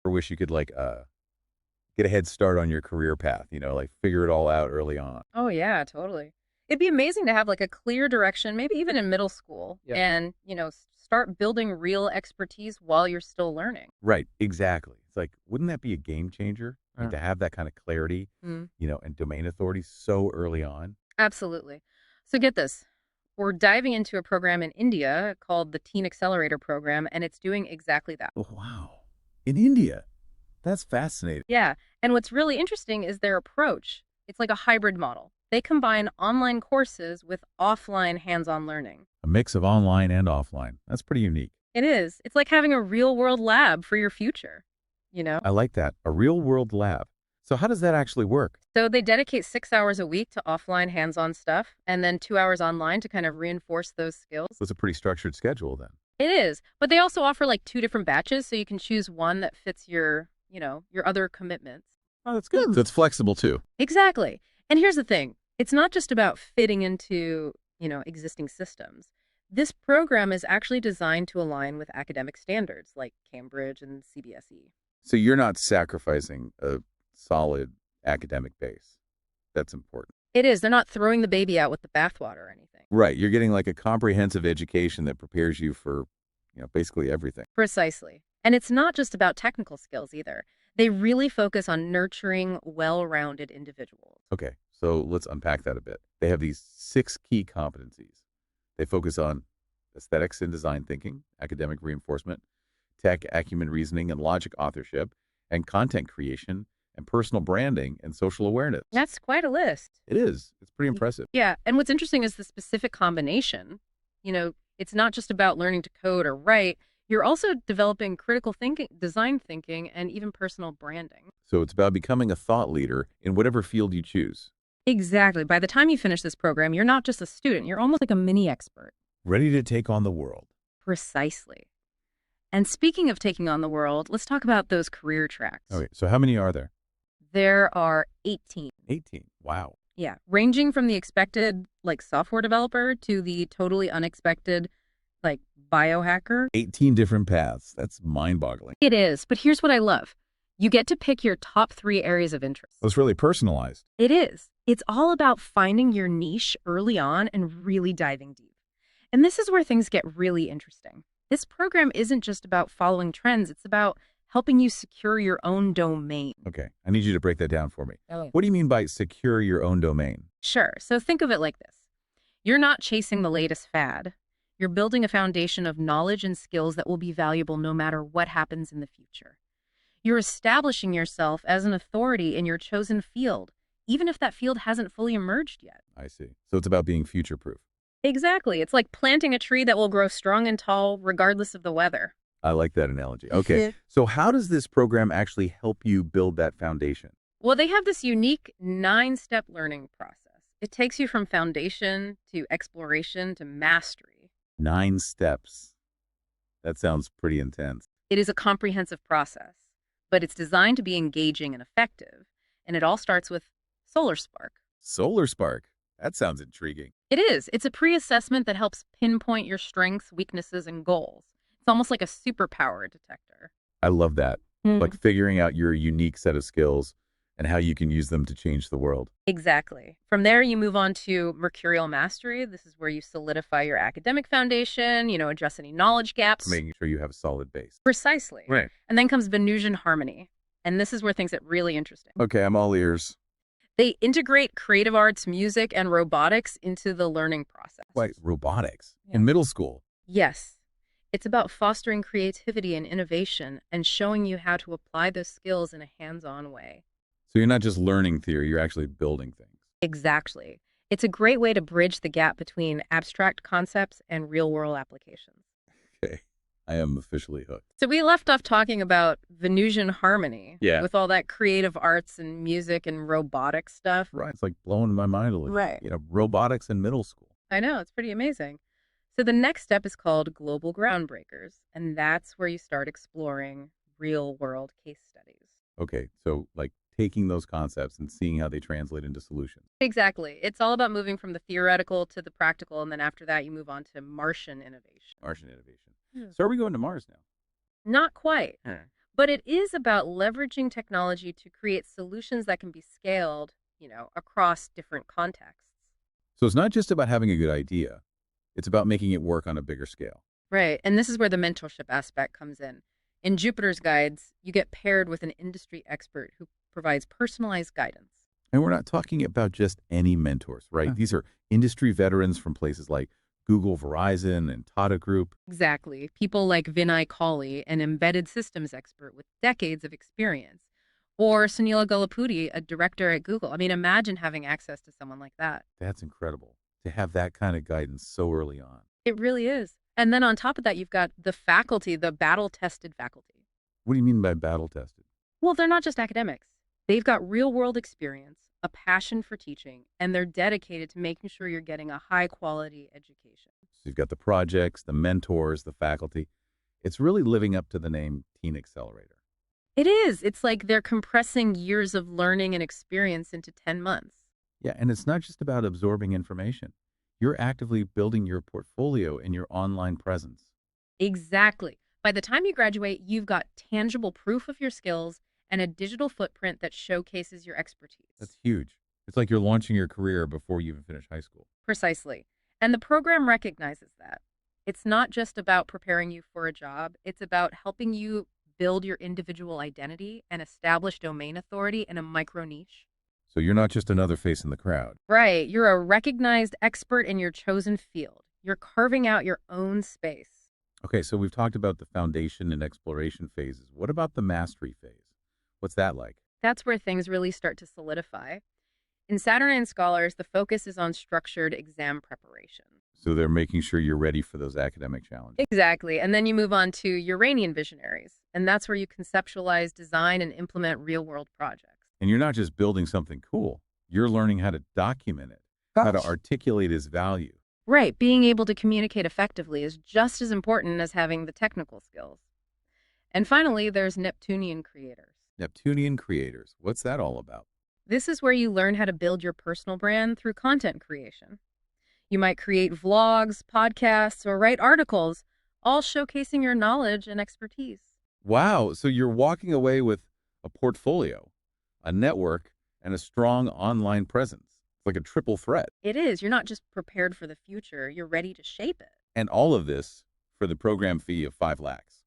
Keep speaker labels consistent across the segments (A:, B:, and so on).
A: Or wish you could get a head start on your career path, like figure it all out early on.
B: Oh, yeah, totally. It'd be amazing to have like a clear direction, maybe even in middle school,
A: Yeah.
B: and, start building real expertise while you're still learning.
A: Right, exactly. It's like, wouldn't that be a game changer? Like to have that kind of clarity,
B: Mm,
A: and domain authority so early on?
B: absolutely. So get this. We're diving into a program in India called the Teen Accelerator program, and it's doing exactly that.
A: Oh, wow. In India. That's fascinating.
B: Yeah. And what's really interesting is their approach. It's like a hybrid model. They combine online courses with offline hands on learning.
A: A mix of online and offline. That's pretty unique.
B: It is. It's like having a real world lab for your future, you know?
A: I like that. A real world lab. So how does that actually work?
B: So they dedicate 6 hours a week to offline hands on stuff and then 2 hours online to kind of reinforce those skills.
A: So it's a pretty structured schedule then.
B: It is. But they also offer like two different batches so you can choose one that fits your other commitments.
A: Oh, that's good. So it's flexible too.
B: Exactly. And here's the thing. It's not just about fitting into, existing systems. This program is actually designed to align with academic standards like Cambridge and CBSE.
A: So you're not sacrificing a solid academic base. That's important.
B: It is. They're not throwing the baby out with the bathwater or anything.
A: Right. You're getting like a comprehensive education that prepares you for, basically everything.
B: Precisely. And it's not just about technical skills either. They really focus on nurturing well-rounded individuals.
A: Okay. So let's unpack that a bit. They have these 6 key competencies. They focus on aesthetics and design thinking, academic reinforcement, tech, acumen reasoning, and logic authorship, and content creation, and personal branding and social awareness.
B: That's quite a list.
A: It is. It's pretty impressive.
B: Yeah. And what's interesting is the specific combination. It's not just about learning to code or write. You're also developing critical thinking, design thinking, and even personal branding.
A: So it's about becoming a thought leader in whatever field you choose.
B: Exactly. By the time you finish this program, you're not just a student. You're almost like a mini expert.
A: Ready to take on the world.
B: Precisely. And speaking of taking on the world, let's talk about those career tracks.
A: Okay. So how many are there?
B: There are 18.
A: 18. Wow.
B: Yeah. Ranging from the expected, like, software developer to the totally unexpected, like, biohacker.
A: 18 different paths. That's mind-boggling.
B: It is. But here's what I love. You get to pick your top 3 areas of interest.
A: It's really personalized.
B: It is. It's all about finding your niche early on and really diving deep. And this is where things get really interesting. This program isn't just about following trends. It's about helping you secure your own domain.
A: Okay. I need you to break that down for me.
B: Oh.
A: What do you mean by secure your own domain?
B: Sure. So think of it like this. You're not chasing the latest fad. You're building a foundation of knowledge and skills that will be valuable no matter what happens in the future. You're establishing yourself as an authority in your chosen field, even if that field hasn't fully emerged yet.
A: I see. So it's about being future-proof.
B: Exactly. It's like planting a tree that will grow strong and tall regardless of the weather.
A: I like that analogy. Okay. So how does this program actually help you build that foundation?
B: Well, they have this unique 9-step learning process. It takes you from foundation to exploration to mastery.
A: 9 steps. That sounds pretty intense.
B: It is a comprehensive process, but it's designed to be engaging and effective. And it all starts with SolarSpark.
A: SolarSpark. That sounds intriguing.
B: It is. It's a pre-assessment that helps pinpoint your strengths, weaknesses, and goals. It's almost like a superpower detector.
A: I love that. Like figuring out your unique set of skills and how you can use them to change the world.
B: Exactly. From there, you move on to Mercurial Mastery. This is where you solidify your academic foundation, address any knowledge gaps.
A: Making sure you have a solid base.
B: Precisely.
A: Right.
B: And then comes Venusian Harmony. And this is where things get really interesting.
A: Okay, I'm all ears.
B: They integrate creative arts, music, and robotics into the learning process.
A: Wait, robotics?
B: Yeah.
A: In middle school?
B: Yes. It's about fostering creativity and innovation and showing you how to apply those skills in a hands-on way.
A: So you're not just learning theory, you're actually building things.
B: Exactly. It's a great way to bridge the gap between abstract concepts and real-world applications.
A: Okay. I am officially hooked.
B: So we left off talking about Venusian Harmony.
A: Yeah.
B: With all that creative arts and music and robotic stuff.
A: Right. It's like blowing my mind a little.
B: Right.
A: Robotics in middle school.
B: I know. It's pretty amazing. So the next step is called Global Groundbreakers. And that's where you start exploring real-world case studies.
A: Okay. So like taking those concepts and seeing how they translate into solutions.
B: Exactly. It's all about moving from the theoretical to the practical. And then after that, you move on to Martian innovation.
A: Martian innovation.
B: Hmm.
A: So are we going to Mars now?
B: Not quite. But it is about leveraging technology to create solutions that can be scaled, across different contexts.
A: So it's not just about having a good idea. It's about making it work on a bigger scale.
B: Right. And this is where the mentorship aspect comes in. In Jupiter's Guides, you get paired with an industry expert who provides personalized guidance.
A: And we're not talking about just any mentors, right? These are industry veterans from places like Google, Verizon, and Tata Group.
B: Exactly. People like Vinay Colley, an embedded systems expert with decades of experience, or Sunila Gulapudi, a director at Google. I mean, imagine having access to someone like that.
A: That's incredible to have that kind of guidance so early on.
B: It really is. And then on top of that, you've got the faculty, the battle-tested faculty.
A: What do you mean by battle tested?
B: Well, they're not just academics. They've got real-world experience, a passion for teaching, and they're dedicated to making sure you're getting a high-quality education.
A: So you've got the projects, the mentors, the faculty. It's really living up to the name Teen Accelerator.
B: It is. It's like they're compressing years of learning and experience into 10 months.
A: Yeah, and it's not just about absorbing information. You're actively building your portfolio and your online presence.
B: Exactly. By the time you graduate, you've got tangible proof of your skills and a digital footprint that showcases your expertise.
A: That's huge. It's like you're launching your career before you even finish high school.
B: Precisely. And the program recognizes that. It's not just about preparing you for a job, it's about helping you build your individual identity and establish domain authority in a micro niche.
A: So you're not just another face in the crowd.
B: Right. You're a recognized expert in your chosen field. You're carving out your own space.
A: Okay, so we've talked about the foundation and exploration phases. What about the mastery phase? What's that like?
B: That's where things really start to solidify. In Saturnine Scholars, the focus is on structured exam preparation.
A: So they're making sure you're ready for those academic challenges.
B: Exactly. And then you move on to Uranian Visionaries, and that's where you conceptualize, design, and implement real-world projects.
A: And you're not just building something cool. You're learning how to document it, how to articulate its value.
B: Right. Being able to communicate effectively is just as important as having the technical skills. And finally, there's Neptunian Creators.
A: Neptunian Creators. What's that all about?
B: This is where you learn how to build your personal brand through content creation. You might create vlogs, podcasts, or write articles, all showcasing your knowledge and expertise.
A: Wow. So you're walking away with a portfolio, a network, and a strong online presence. It's like a triple threat.
B: It is. You're not just prepared for the future, you're ready to shape it.
A: And all of this for the program fee of 5 lakhs.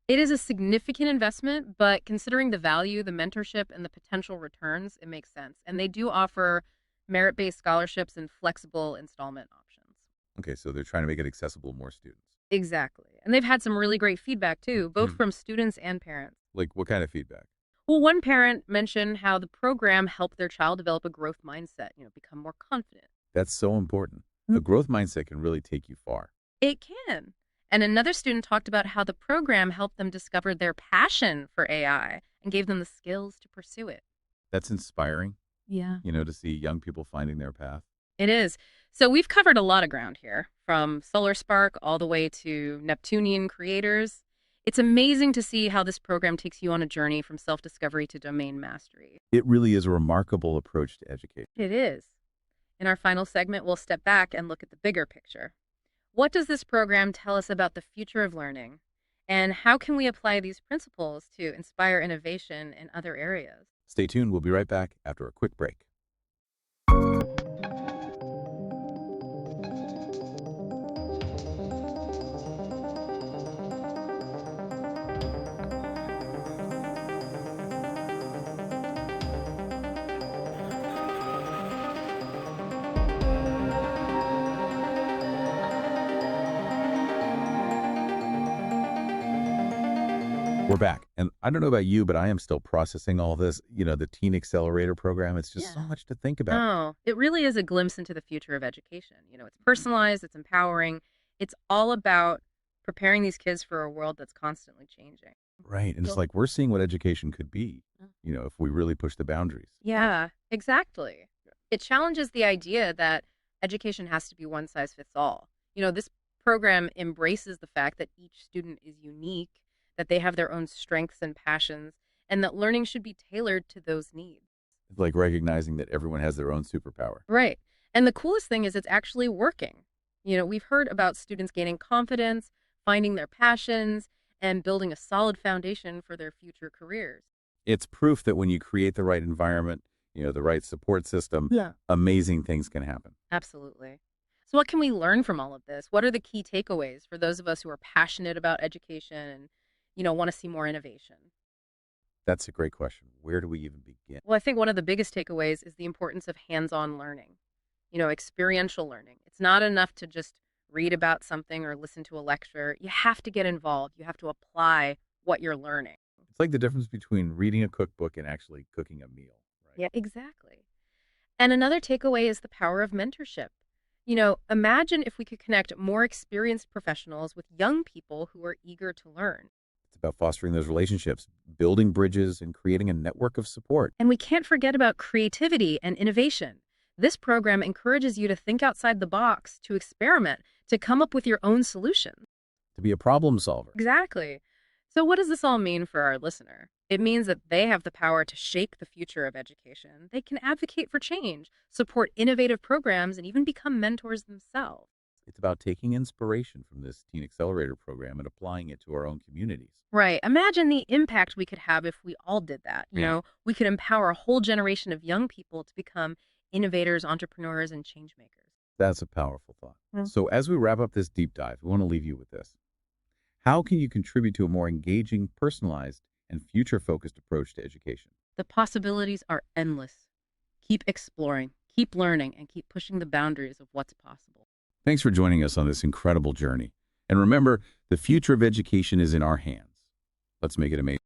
B: It is a significant investment, but considering the value, the mentorship, and the potential returns, it makes sense. And they do offer merit-based scholarships and flexible installment options.
A: Okay, so they're trying to make it accessible to more students.
B: Exactly. And they've had some really great feedback, too, both from students and parents.
A: Like what kind of feedback?
B: Well, one parent mentioned how the program helped their child develop a growth mindset, become more confident.
A: That's so important. A growth mindset can really take you far.
B: It can. And another student talked about how the program helped them discover their passion for AI and gave them the skills to pursue it.
A: That's inspiring,
B: Yeah.
A: to see young people finding their path.
B: It is. So we've covered a lot of ground here, from Solar Spark all the way to Neptunian Creators. It's amazing to see how this program takes you on a journey from self-discovery to domain mastery.
A: It really is a remarkable approach to education.
B: It is. In our final segment, we'll step back and look at the bigger picture. What does this program tell us about the future of learning? And how can we apply these principles to inspire innovation in other areas?
A: Stay tuned. We'll be right back after a quick break. We're back. And I don't know about you, but I am still processing all this. The Teen Accelerator program. It's just so much to think about.
B: Oh, it really is a glimpse into the future of education. It's personalized, it's empowering. It's all about preparing these kids for a world that's constantly changing.
A: Right. And it's like we're seeing what education could be, if we really push the boundaries.
B: Yeah, exactly. It challenges the idea that education has to be one size fits all. This program embraces the fact that each student is unique, that they have their own strengths and passions, and that learning should be tailored to those needs.
A: It's like recognizing that everyone has their own superpower.
B: Right. And the coolest thing is it's actually working. We've heard about students gaining confidence, finding their passions, and building a solid foundation for their future careers.
A: It's proof that when you create the right environment, the right support system,
B: Yeah.
A: amazing things can happen.
B: Absolutely. So, what can we learn from all of this? What are the key takeaways for those of us who are passionate about education and, want to see more innovation?
A: That's a great question. Where do we even begin?
B: Well, I think one of the biggest takeaways is the importance of hands on learning, experiential learning. It's not enough to just read about something or listen to a lecture. You have to get involved, you have to apply what you're learning.
A: It's like the difference between reading a cookbook and actually cooking a meal, right?
B: Yeah, exactly. And another takeaway is the power of mentorship. Imagine if we could connect more experienced professionals with young people who are eager to learn.
A: It's about fostering those relationships, building bridges, and creating a network of support.
B: And we can't forget about creativity and innovation. This program encourages you to think outside the box, to experiment, to come up with your own solutions.
A: To be a problem solver.
B: Exactly. So, what does this all mean for our listener? It means that they have the power to shape the future of education. They can advocate for change, support innovative programs, and even become mentors themselves.
A: It's about taking inspiration from this Teen Accelerator program and applying it to our own communities.
B: Right. Imagine the impact we could have if we all did that. We could empower a whole generation of young people to become innovators, entrepreneurs, and change makers.
A: That's a powerful thought. So as we wrap up this deep dive, we want to leave you with this. How can you contribute to a more engaging, personalized, and future-focused approach to education?
B: The possibilities are endless. Keep exploring, keep learning, and keep pushing the boundaries of what's possible.
A: Thanks for joining us on this incredible journey. And remember, the future of education is in our hands. Let's make it amazing.